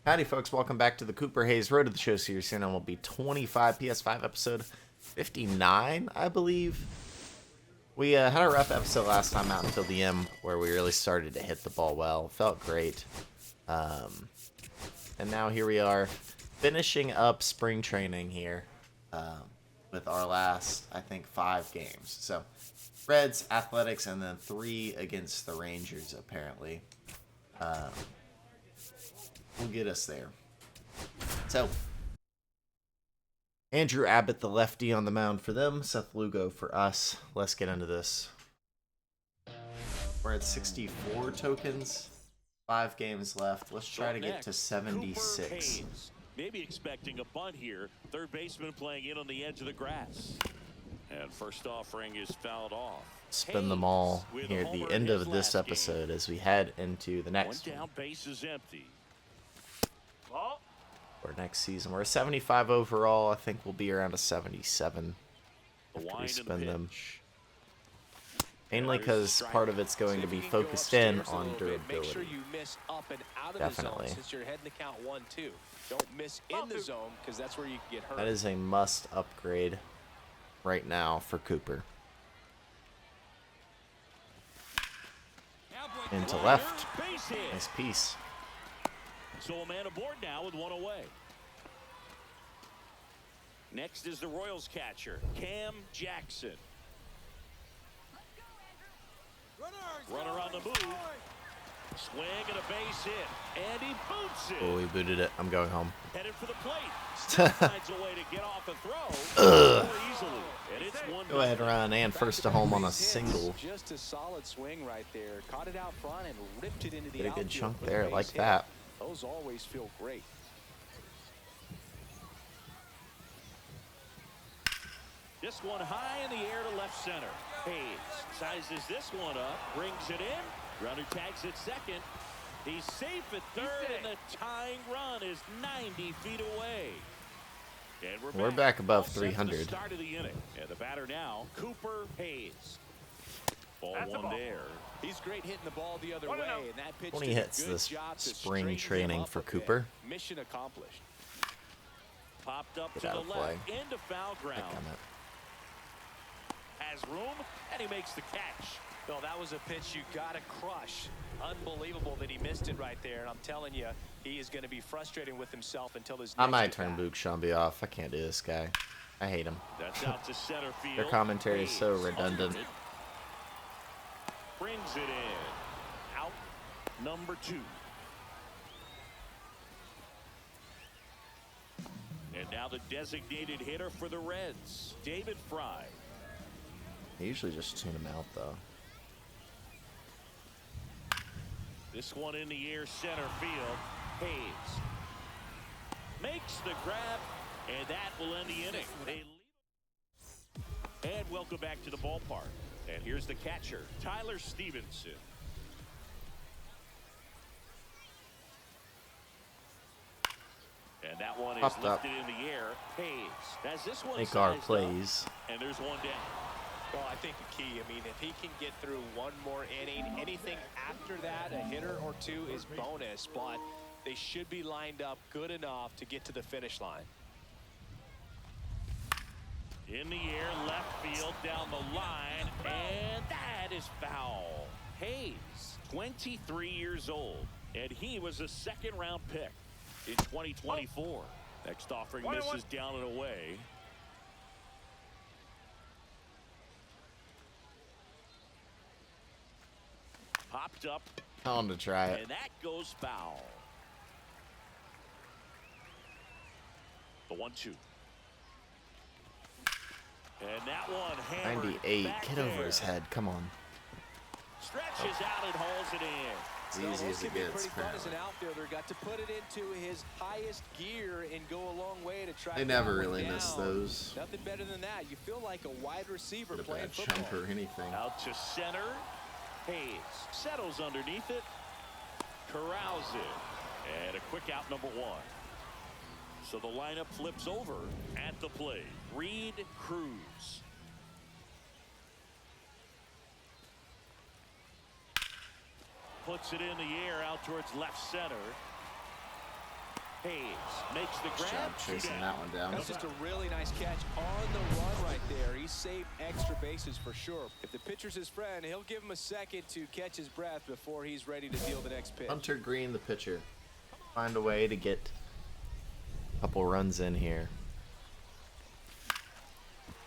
Howdy, folks. Welcome back to the Cooper Hayes Road to the Show series. Here now will be 25 PS5 episode 59, I believe. We had a rough episode last time out until the end where we really started to hit the ball well. Felt great. And now here we are finishing up spring training here with our last, I think, 5 games. So, Reds, Athletics, and then 3 against the Rangers, apparently. Will get us there. So, Andrew Abbott, the lefty, on the mound for them. Seth Lugo for us. Let's get into this. We're at 64 tokens. 5 games left. Let's try to get to 76. Maybe expecting a bunt here. Third baseman playing in on the edge of the grass. And first offering is fouled off. Spin them all here at the end of this episode as we head into the next one. One down, base is empty. For next season, we're a 75 overall. I think we'll be around a 77 after we spin them. Mainly because part of it's going to be focused in on durability. Definitely. Don't miss in the zone because that's where you can get hurt. That is a must upgrade right now for Cooper. Into left. Nice piece. So a man aboard now with one away. Next is the Royals catcher, Cam Jackson. Runner on the move. Swing and a base hit. And he boots it. Oh, he booted it. I'm going home. Headed for the plate. Still finds a way to get off a throw more easily. And it's one. Go ahead, run and first to home on a single. Just a solid swing right there. Caught it out front and ripped it into the Get a good outfield chunk for the there, base like hit. that. Those always feel great. This one high in the air to left center. Hayes sizes this one up, brings it in. Runner tags at second. He's safe at third, and the tying run is 90 feet away. And we're back above All set for 300. the start of the inning. And the batter now, Cooper Hayes. Ball one there. He's great hitting the ball the other way, and that pitch 20 did a hits good this job to spring straighten him training up for a bit. Cooper. Mission accomplished. Popped up Get to out the of play. left into foul ground. Has room, and he makes the catch. No, that was a pitch you got to crush. Unbelievable that he missed it right there. And I'm telling you, he is going to be frustrated with himself until his I next might at turn bat. Boog Shambi off. I can't do this guy. I hate him. That's out to center field. Their commentary is so Hayes redundant. under it. Brings it in. Out number 2. And now the designated hitter for the Reds, David Fry. I usually just tune him out, though. This one in the air, center field. Hayes makes the grab, and that will end the inning. And welcome back to the ballpark. And here's the catcher, Tyler Stevenson. And that one is Popped up. lifted in the air. Hayes has this one Make our sized up, plays. and there's one down. Well, I think the key, I mean, if he can get through one more inning, anything after that, a hitter or two is bonus, but they should be lined up good enough to get to the finish line. In the air, left field, down the line, and that is foul. Hayes, 23 years old, and he was a second-round pick in 2024. Next offering misses down and away. Popped up, Tell him to try it. and that goes foul. The 1-2. And that one hammered 98. back Get over there. his head. Come on. Stretches out and hauls it in. As easy as it gets, Pretty fun as apparently. an outfielder. Got to put it into his highest gear and go a long way to try. They to never knock it really down. miss those. Nothing better than that. You feel like a wide receiver Not a playing bad football. chunk or anything. Out to center. Hayes settles underneath it. Corrals it. And a quick out, number 1. So the lineup flips over at the plate. Reed Cruz. Puts it in the air out towards left center. Hayes makes the Good grab. job chasing that one down. That's just a really nice catch on the run right there. He saved extra bases for sure. If the pitcher's his friend, he'll give him a second to catch his breath before he's ready to deal the next pitch. Hunter Green, the pitcher. Find a way to get a couple runs in here.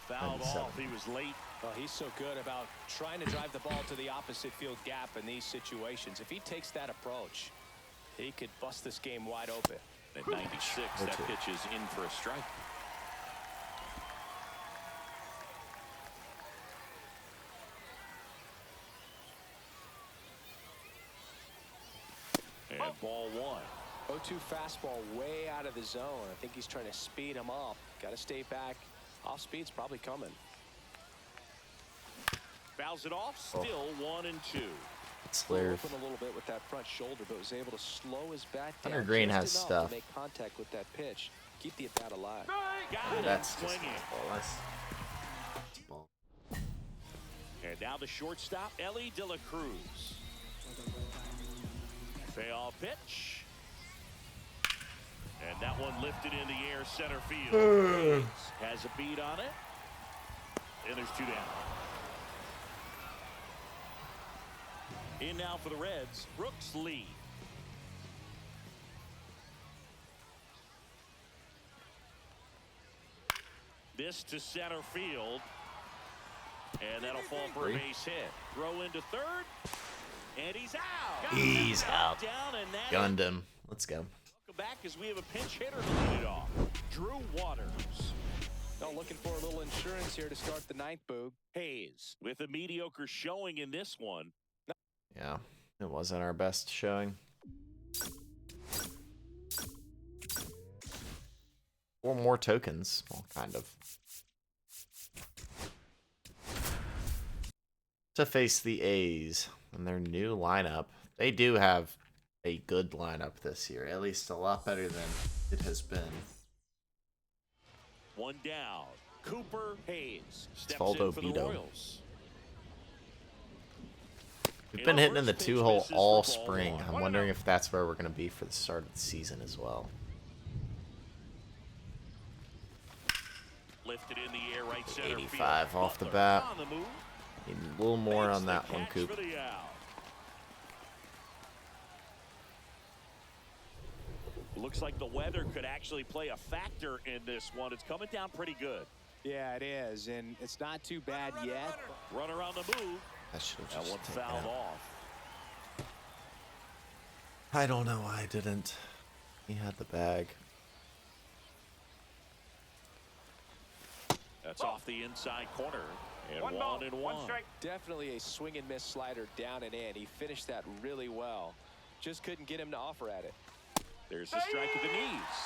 Fouled off. He was late. Well, he's so good about trying to drive the ball to the opposite field gap in these situations. If he takes that approach, he could bust this game wide open. At 96, that pitch is in for a strike. And ball one. 0-2 fastball way out of the zone. I think he's trying to speed him up. Got to stay back. Off speed's probably coming. Fouls it off. Still 1-2. Slurve. Open a little bit with that front shoulder, but was able to slow his bat down. Hunter Green has just enough stuff. to make contact with that pitch. Keep the at-bat alive. That's just swinging. ball. And now the shortstop, Ellie De La Cruz. Payoff pitch. And that one lifted in the air, center field. Has a beat on it. And there's two down. In now for the Reds, Brooks Lee. This to center field. And that'll fall for a base hit. Throw into third. And he's out. He's out. Down, and that Gunned him. Let's go. Welcome back as we have a pinch hitter to lead it off. Drew Waters. Now looking for a little insurance here to start the ninth, Boog. Hayes with a mediocre showing in this one. Yeah, it wasn't our best showing. 4 more tokens. Well, kind of. To face the A's and their new lineup. They do have a good lineup this year. At least a lot better than it has been. One down. Cooper Hayes steps Faldo in for the Vito. Royals. We've been hitting in the 2-hole all spring. I'm wondering if that's where we're going to be for the start of the season as well. Lifted in the air, right center 85 field. off the Butler bat. on the move. Need a little more Makes on the that one, catch Coop. for the out. Looks like the weather could actually play a factor in this one. It's coming down pretty good. Yeah, it is, and it's not too bad yet. Runner on the move. I should have That just one taken fouled it. off. I don't know why I didn't. He had the bag. That's off the inside corner. And One ball, 1-1. one strike. Definitely a swing and miss slider down and in. He finished that really well. Just couldn't get him to offer at it. There's the strike of the knees.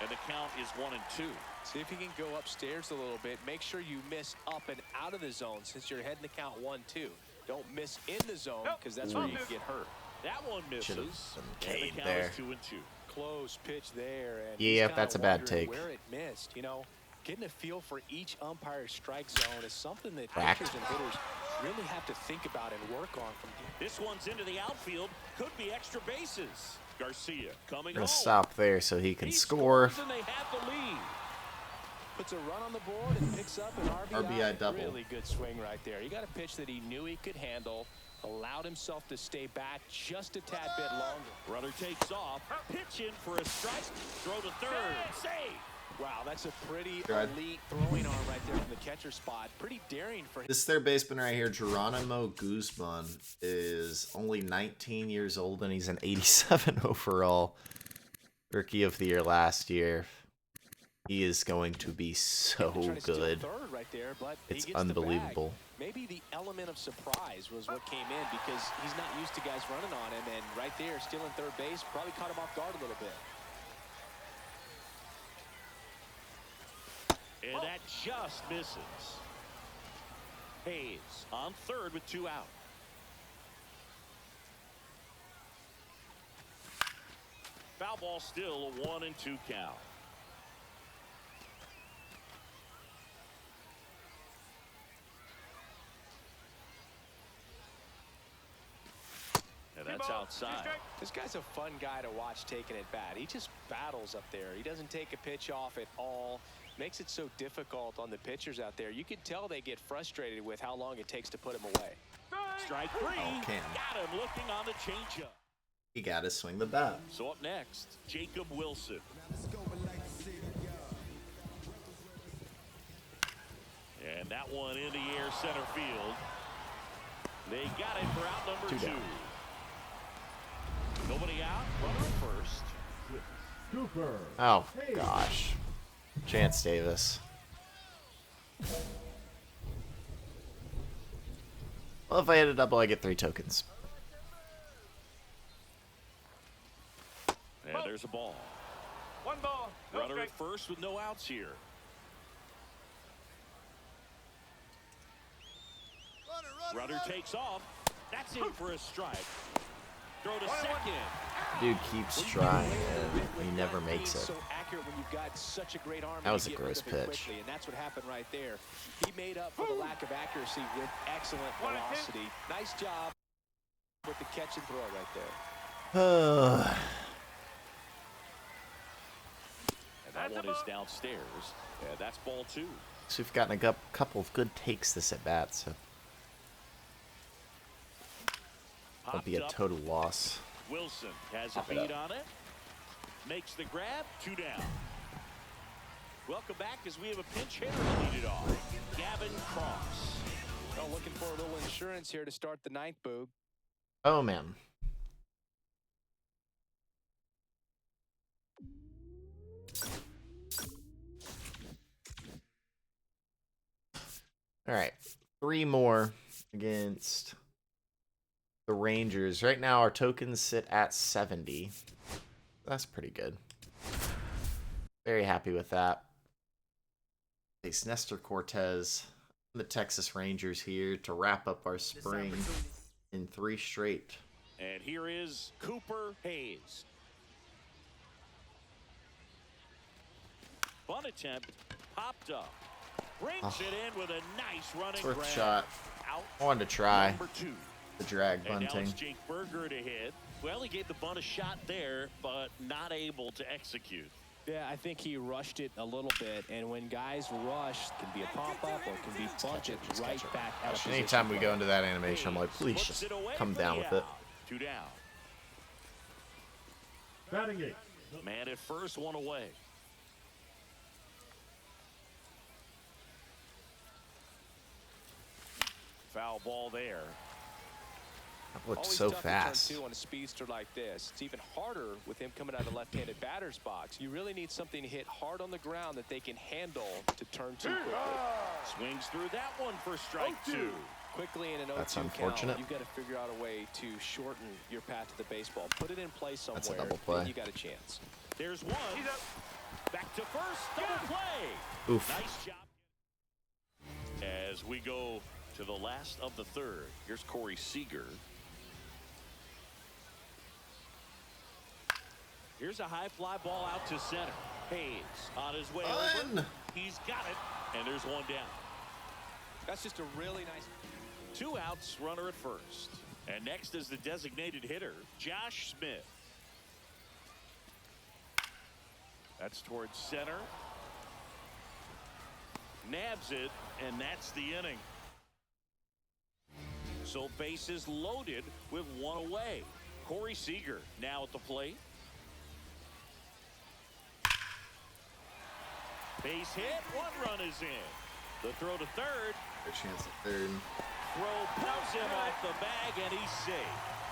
And the count is 1-2. See if you can go upstairs a little bit. Make sure you miss up and out of the zone since you're heading to count 1-2. Don't miss in the zone because that's where you get hurt. That one misses. Should've been And the Cade count there. is 2-2. Close pitch there. And Yeah, he's that's kinda a bad wondering take. where it missed. You know, getting a feel for each umpire's strike zone is something that Cracked. pitchers and hitters really have to think about and work on from game. This one's into the outfield. Could be extra bases. Garcia coming We're home. gonna stop there so he can He score. scores and they have the lead. Puts a run on the board and picks up an RBI. RBI double. Really good swing right there. He got a pitch that he knew he could handle, allowed himself to stay back just a tad bit longer. Runner takes off. Pitch in for a strike. Throw to third. Save. Wow, that's a pretty Good. elite throwing arm right there from the catcher spot. Pretty daring for him. This third baseman right here, Geronimo Guzman, is only 19 years old and he's an 87 overall Rookie of the Year last year. He is going to be so Trying to steal good. third right there, but he It's gets the bag. unbelievable. Maybe the element of surprise was what came in because he's not used to guys running on him, and right there, stealing third base, probably caught him off guard a little bit. And that just misses. Hayes on third with 2 out. Foul ball still a 1-2 count. And that's outside. This guy's a fun guy to watch taking at bat. He just battles up there. He doesn't take a pitch off at all. Makes it so difficult on the pitchers out there. You can tell they get frustrated with how long it takes to put him away. Strike three. Oh, Cam. Got him looking on the changeup. He got to swing the bat. So up next, Jacob Wilson. And that one in the air, center field. They got it for out number two. Nobody out, runner at first. Cooper. Oh, gosh. Chance Davis. Well, if I hit a double, I get 3 tokens. And there's a ball. One ball. No Runner strike. at first with no outs here. Runner takes off. That's in for a strike. Throw to second. Dude keeps trying, and he never makes it. So accurate when you've got such a great arm. That was and a you get rid gross of it pitch. quickly, and that's what happened right there. He made up for the lack of accuracy with excellent velocity. Nice job with the catch and throw right there. And that one is downstairs. Yeah, that's ball 2. So we've gotten a couple of good takes this at bat, so it'll be a Popped up. total loss. Wilson has a Pop it beat up. on it. Makes the grab. 2 down. Welcome back as we have a pinch hitter to lead it off. Gavin Cross. Oh, looking for a little insurance here to start the 9th, Boog. Oh, man. All right. 3 more against the Rangers. Right now, our tokens sit at 70. That's pretty good. Very happy with that. Face Nestor Cortez, the Texas Rangers here to wrap up our spring in 3 straight. And here is Cooper Hayes. Bunt attempt. Popped up. Brings it in with a nice running It's worth grab. a shot. Out I wanted to try number 2. the drag And now bunting. it's Jake Berger to hit. Well, he gave the bunt a shot there, but not able to execute. Yeah, I think he rushed it a little bit, and when guys rush, it can be a pop-up or it can be bunted right back out of position. Anytime we go into that animation, I'm like, please Puts just it away come for down the with it. out. 2 down. Batting 8. Man at first, 1 away. Foul ball there. That looked Always so tough fast. to turn 2 on a speedster like this. It's even harder with him coming out of the left-handed batter's box. You really need something to hit hard on the ground that they can handle to turn 2 quickly. Swings through that one for strike 2. Quickly in an 0-2 That's count, unfortunate. you've got to figure out a way to shorten your path to the baseball. Put it in play somewhere. That's a double play. Then you got a chance. There's one. Back to first. Double play. Oof. Nice job. As we go to the last of the 3rd. Here's Corey Seager. Here's a high fly ball out to center. Hayes on his way over. He's got it. And there's 1 down. That's just a really nice. 2 outs, runner at first. And next is the designated hitter, Josh Smith. That's towards center. Nabs it, and that's the inning. So bases loaded with 1 away. Corey Seager now at the plate. Base hit, 1 run is in. The throw to third. Good chance at 3rd. Throw pulls him off the bag, and he's safe.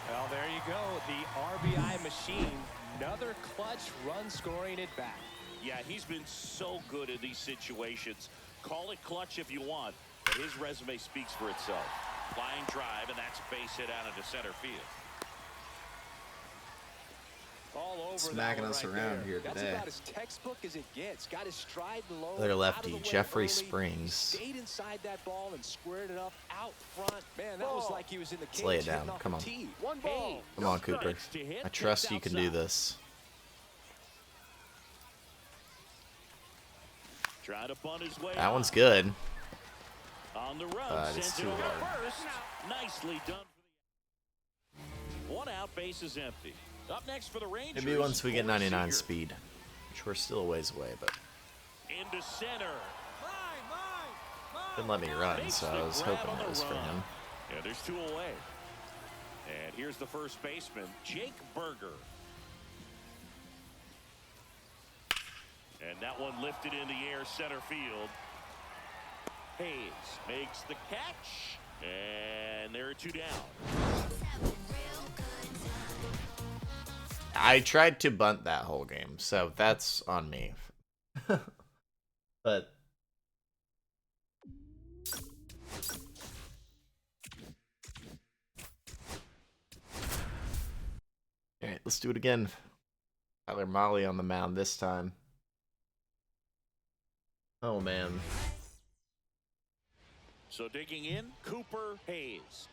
Well, there you go. The RBI machine. Another clutch run scoring at bat. Yeah, he's been so good in these situations. Call it clutch if you want, but his resume speaks for itself. Line drive, and that's a base hit out into center field. All over Smacking that us one around right here there. today. That's about as textbook as it gets. Got his stride low. Other out lefty, of the way Jeffrey early, Springs. Stayed inside that ball and squared it up out front. Man, that was like he was in the cage. Let's lay it down. hitting off Come a on. tee. 1 ball. Come on, Cooper. I trust you can do this. Trying to bunt his way That one's out. good. On the run, It's sends it too over hard. first. Nicely done. One out, base is empty. Up next for the Rangers. Maybe once we get 99 Seager. speed, which we're still a ways away, but Into center. didn't let me run, so I was hoping it was for him. Yeah, there's 2 away. And here's the first baseman, Jake Berger. And that one lifted in the air, center field. Hayes makes the catch. And there are 2 down. I tried to bunt that whole game, so that's on me. But all right, let's do it again. Tyler Molly on the mound this time. Oh man. So digging in, Cooper Hayes.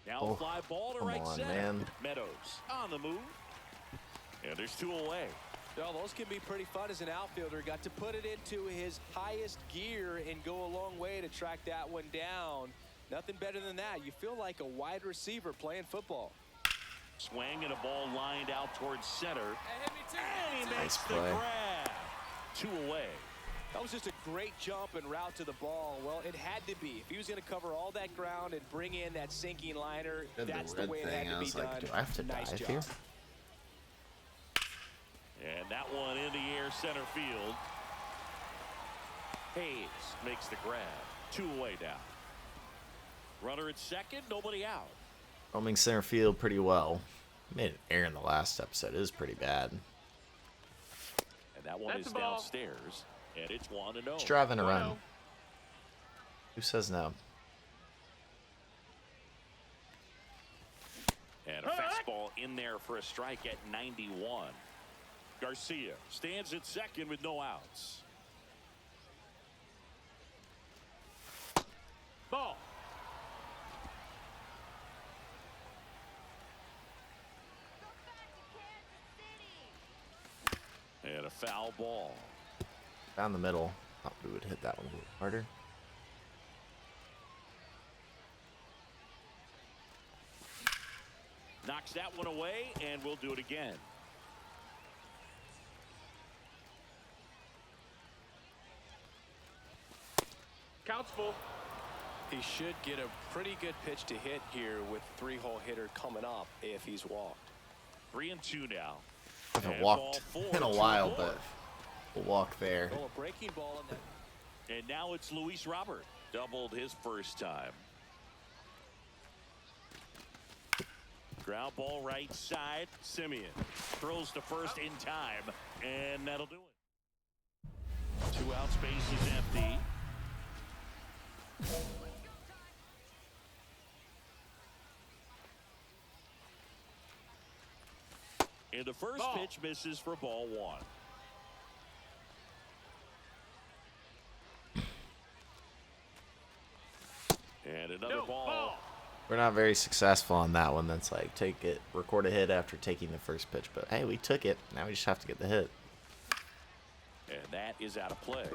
Now fly ball to right center. Man. Meadows on the move. And there's 2 away. Well, those can be pretty fun as an outfielder. Got to put it into his highest gear and go a long way to track that one down. Nothing better than that. You feel like a wide receiver playing football. Swing and a ball lined out towards center. And he makes Nice the play. grab. 2 away. That was just a great jump and route to the ball. Well, it had to be. If he was going to cover all that ground and bring in that sinking liner, that's the way it had to be done. Do I have to Nice dive job. here? And that one in the air, center field. Hayes makes the grab. 2 away now. Runner at second, nobody out. Roaming center field pretty well. Made an error in the last episode. It was pretty bad. And that one That's is the ball. downstairs. And it's 1-0. Just driving to run. 1-0. Who says no? And a fastball in there for a strike at 91. Garcia stands at second with no outs. Ball. And a foul ball. Down the middle. Thought we would hit that one a little harder. Knocks that one away, and we'll do it again. Counts full. He should get a pretty good pitch to hit here with 3-hole hitter coming up if he's walked. 3-2 now. I haven't And walked ball 4, in a 2 while, more. but we'll walk there. Oh, a breaking ball in that. And now it's Luis Robert. Doubled his first time. Ground ball right side. Simeon throws to first in time. And that'll do it. 2 out, space is empty. And the first Ball. pitch misses for ball 1. And another No, ball. We're not very successful on that one. That's like take it, record a hit after taking the first pitch. But hey, we took it. Now we just have to get the hit. And that is out of play.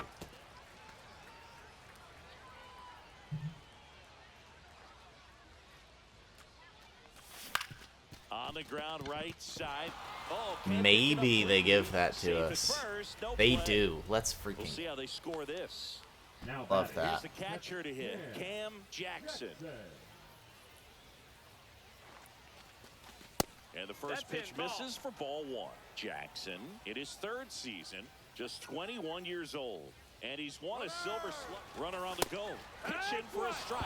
On the ground right side. Oh, can't Maybe pick it up they quickly. give that to Safe at us. first, no They play. do. Let's We'll see freaking how they score this. Now love batting. Here's that. the catcher to hit, Cam Jackson. And the first That's in, pitch ball. misses for ball 1. Jackson, in his 3rd season, just 21 years old. And he's won a silver slug. Runner on the go. Pitch in for a strike.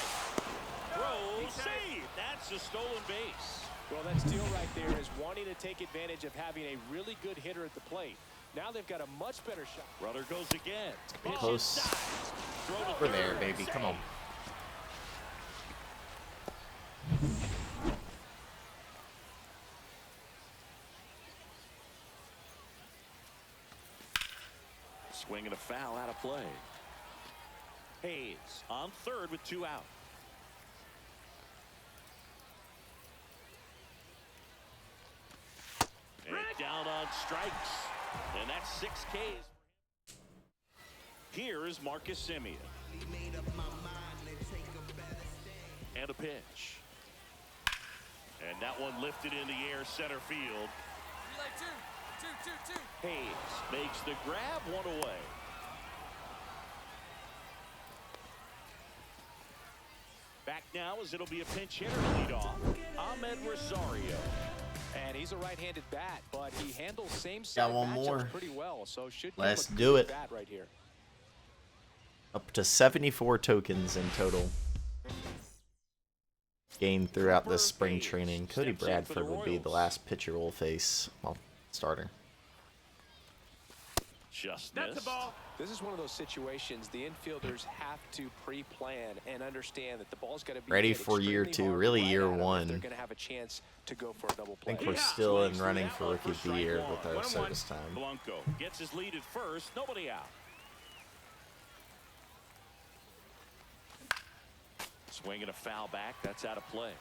Throw, save. That's a stolen base. Well, that steal right there is wanting to take advantage of having a really good hitter at the plate. Now they've got a much better shot. Runner goes again. Pitch Close. inside. Throw to We're there, third. baby. Come on. Swing and a foul out of play. Hayes on third with 2 out. And down on strikes. And that's 6 Ks. Here is Marcus Simeon. And a pitch. And that one lifted in the air, center field. Relay two. Hayes makes the grab, one away. Back now as it'll be a pinch hitter to lead off. Ahmed Rosario. And he's a right-handed bat, but he handles same Got side one matchups more. pretty well. So should give Let's a do good it. bat right here. Up to 74 tokens in total. Gained throughout this spring training. Cody Bradford would be the last pitcher we'll face. Well, starter. Just That's the missed. ball. This is one of those situations the infielders have to pre-plan and understand that the ball's got to be Ready hit for year extremely two, hard really right year at 'em if one. They're going to have a chance to go for a double play. I think we're Yeah. still in Swings through running that for one Rookie of the strike Year one. with our 1-1. service time. Blanco gets his lead at first, nobody out. Swinging a foul back, that's out of play.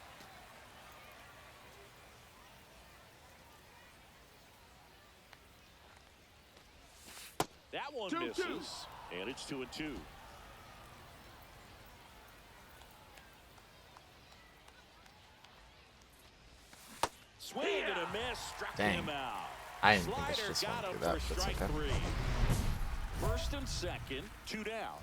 That one 2-2. misses, and it's 2-2. Swing and a miss, struck Dang. him out. I didn't think I should Slider have swung got him through that, for but it's strike okay. 3. First and second, 2 down.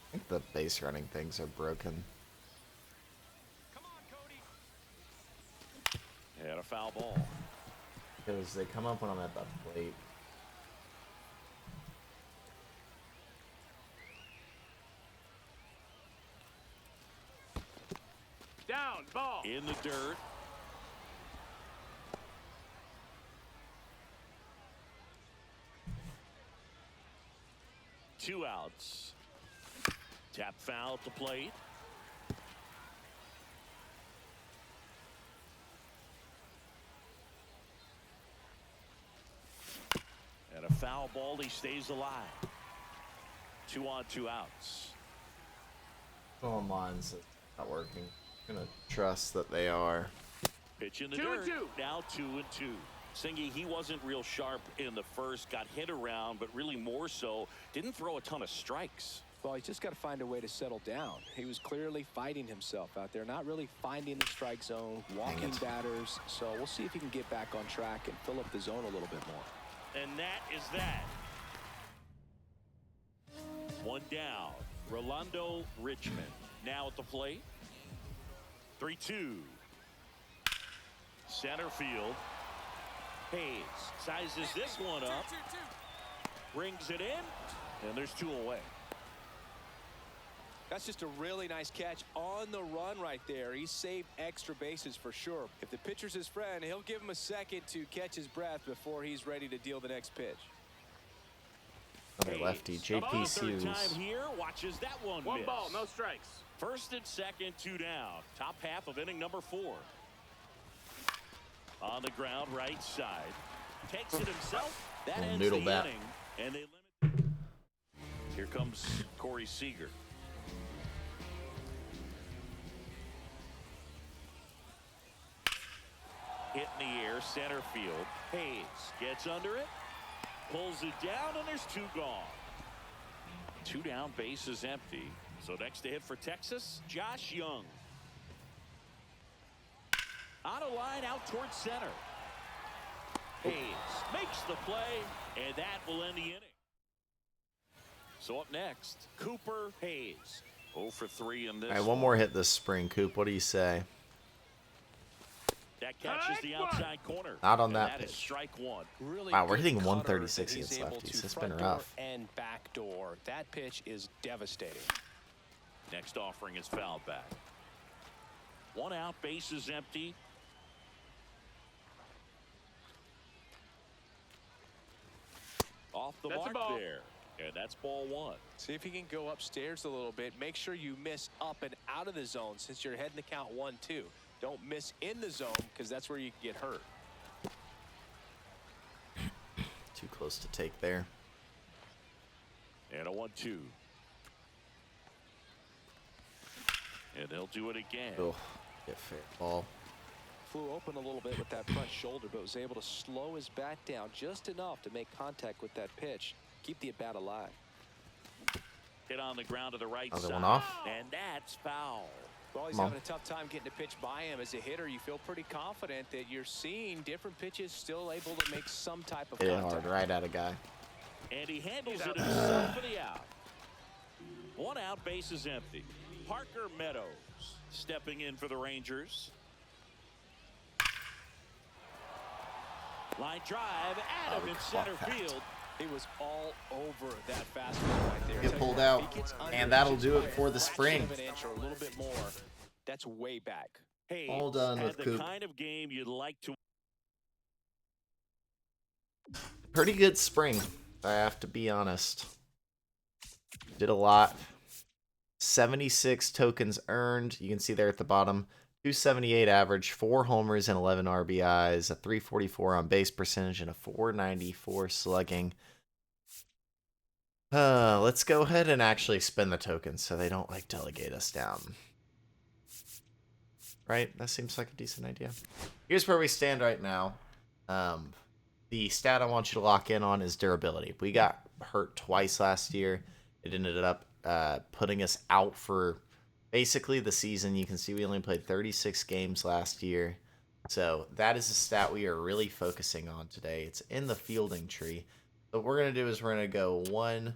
I think the base running things are broken. And a foul ball. Because they come up when I'm at the plate. Down, ball. In the dirt. Two outs. Tap foul at the plate. And a foul ball, he stays alive. 2 on, 2 outs. Oh, mine's not working. I'm gonna trust that they are. Pitch in the 2-2. dirt. Now 2-2. Singy, he wasn't real sharp in the first. Got hit around, but really more so, didn't throw a ton of strikes. Well, he's just got to find a way to settle down. He was clearly fighting himself out there, not really finding the strike zone, walking batters. So we'll see if he can get back on track and fill up the zone a little bit more. And that is that. 1 down. Rolando Richmond now at the plate. 3-2. Center field. Hayes sizes this one up. Brings it in. And there's 2 away. That's just a really nice catch on the run right there. He saved extra bases for sure. If the pitcher's his friend, he'll give him a second to catch his breath before he's ready to deal the next pitch. Another lefty, Hayes, JP about the third Sears. time here, watches that one 1 miss. ball, no strikes. First and second, 2 down. Top half of inning number 4. On the ground, right side. Takes it himself. That Little ends noodle the bat. inning. And they limit. Here comes Corey Seager. Hit in the air, center field. Hayes gets under it. Pulls it down, and there's 2 gone. 2 down, base is empty. So next to hit for Texas, Josh Young. On a line out towards center. Hayes makes the play, and that will end the inning. So up next, Cooper Hayes. 0 for 3 in this. All right, one more hit this spring, Coop. What do you say? That catches the outside corner. Not on And that that is pitch. strike 1. Really Wow, we're good hitting cutter 136 that he's against able lefties. to It's front been door rough. and back door. That pitch is devastating. Next offering is fouled back. 1 out, base is empty. Off the That's a mark ball. there. And that's ball 1. See if he can go upstairs a little bit. Make sure you miss up and out of the zone since you're heading to count 1-2. Don't miss in the zone because that's where you can get hurt. Too close to take there. And a 1-2. And they'll do it again. Oh, get fair ball. flew open a little bit with that front shoulder, but was able to slow his bat down just enough to make contact with that pitch, keep the at-bat alive. Hit on the ground to the right Another side. one off. And that's foul. Well, he's Come on. having a tough time getting a pitch by him. As a hitter, you feel pretty confident that you're seeing different pitches still able to make some type of Hit it contact. hard right at a guy. And he handles it himself for the out. 1 out, base is empty. Parker Meadows stepping in for the Rangers. Line drive, Adam in center field. He was all over that fastball right there. Get pulled out, and that'll do it for the spring. An inch or a little bit more. That's way back. Hey, All done with the Coop. kind of game you'd like to. Pretty good spring, I have to be honest. Did a lot. 76 tokens earned. You can see there at the bottom. 278 average, 4 homers and 11 RBIs, a 344 on base percentage, and a 494 slugging. Let's go ahead and actually spend the tokens so they don't like delegate us down. Right? That seems like a decent idea. Here's where we stand right now. The stat I want you to lock in on is durability. We got hurt twice last year. It ended up putting us out for basically the season. You can see we only played 36 games last year. So that is a stat we are really focusing on today. It's in the fielding tree. So what we're going to do is we're going to go 1,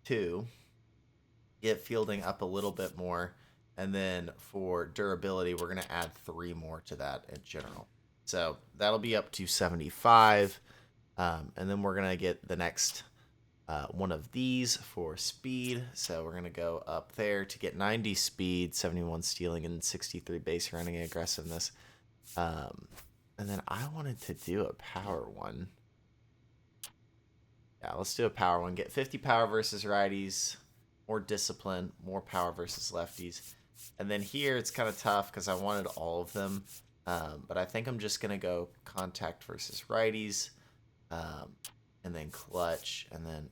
2, get fielding up a little bit more. And then for durability, we're going to add 3 more to that in general. So that'll be up to 75. And then we're going to get the next one of these for speed. So we're going to go up there to get 90 speed, 71 stealing, and 63 base running aggressiveness. And then I wanted to do a power one. Yeah, let's do a power one. Get 50 power versus righties, more discipline, more power versus lefties. And then here it's kind of tough because I wanted all of them. But I think I'm just going to go contact versus righties. And then clutch, and then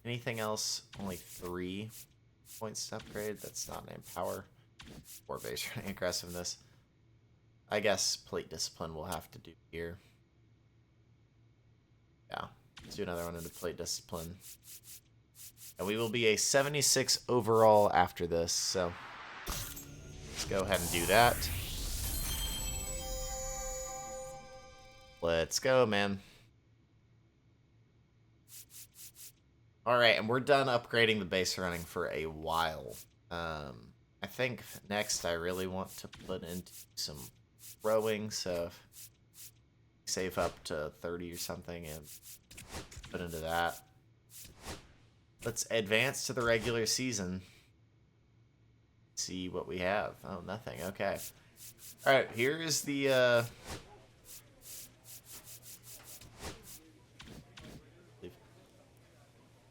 anything else? Only 3 points to upgrade. That's not named power or base running aggressiveness. I guess plate discipline we'll have to do here. Yeah, let's do another one into plate discipline. And we will be a 76 overall after this, so let's go ahead and do that. Let's go, man. Alright, and we're done upgrading the base running for a while. I think next I really want to put into some throwing, so save up to 30 or something and put into that. Let's advance to the regular season. See what we have. Oh, nothing. Okay. Alright, here is the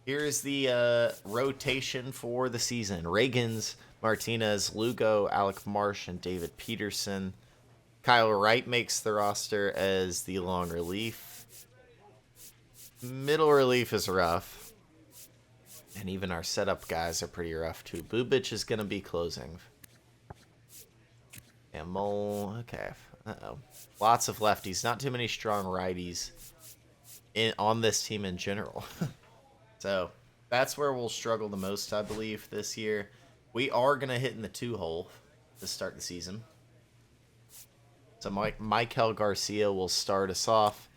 here's the rotation for the season. Reagans, Martinez, Lugo, Alec Marsh, and David Peterson. Kyle Wright makes the roster as the long relief. Middle relief is rough. And even our setup guys are pretty rough too. Bubic is going to be closing. And Mole, okay. Uh-oh. Lots of lefties. Not too many strong righties on this team in general. So that's where we'll struggle the most, I believe, this year. We are going to hit in the 2-hole to start the season. So Michael Garcia will start us off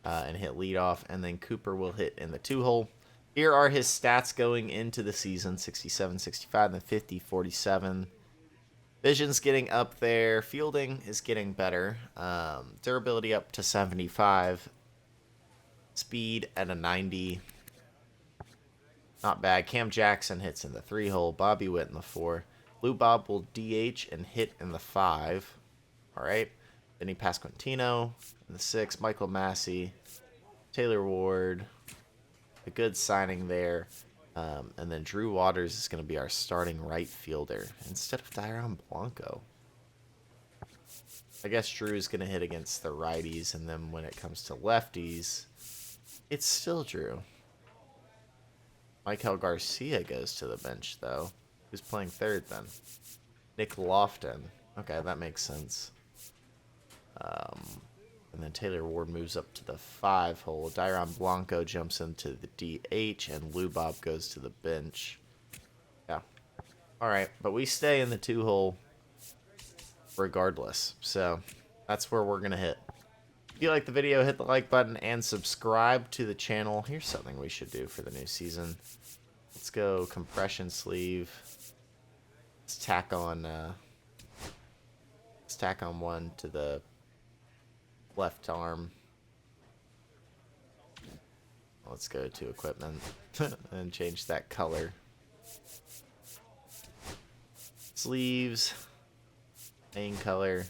and hit leadoff, and then Cooper will hit in the 2-hole. Here are his stats going into the season: 67, 65, and 50, 47. Vision's getting up there. Fielding is getting better. Durability up to 75. Speed at a 90. Not bad. Cam Jackson hits in the 3-hole. Bobby Witt in the 4. Blue Bob will DH and hit in the 5. All right. Then he passed Quintino in the 6. Michael Massey. Taylor Ward. A good signing there. And then Drew Waters is going to be our starting right fielder instead of Dairon Blanco. I guess Drew's going to hit against the righties, and then when it comes to lefties, it's still Drew. Michael Garcia goes to the bench, though. Who's playing third, then? Nick Lofton. Okay, that makes sense. And then Taylor Ward moves up to the 5 hole. Dairon Blanco jumps into the DH, and Lou Bob goes to the bench. Yeah. All right, but we stay in the 2 hole regardless. So that's where we're going to hit. If you like the video, hit the like button and subscribe to the channel. Here's something we should do for the new season. Let's go compression sleeve. Let's tack on one to the left arm. Let's go to equipment and change that color. Sleeves, main color.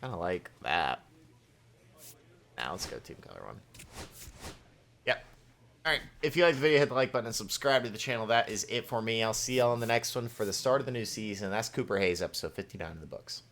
Kind of like that. Now let's go team color one. Yep. Alright, if you like the video, hit the like button and subscribe to the channel. That is it for me. I'll see y'all in the next one for the start of the new season. That's Cooper Hayes, episode 59 in the books.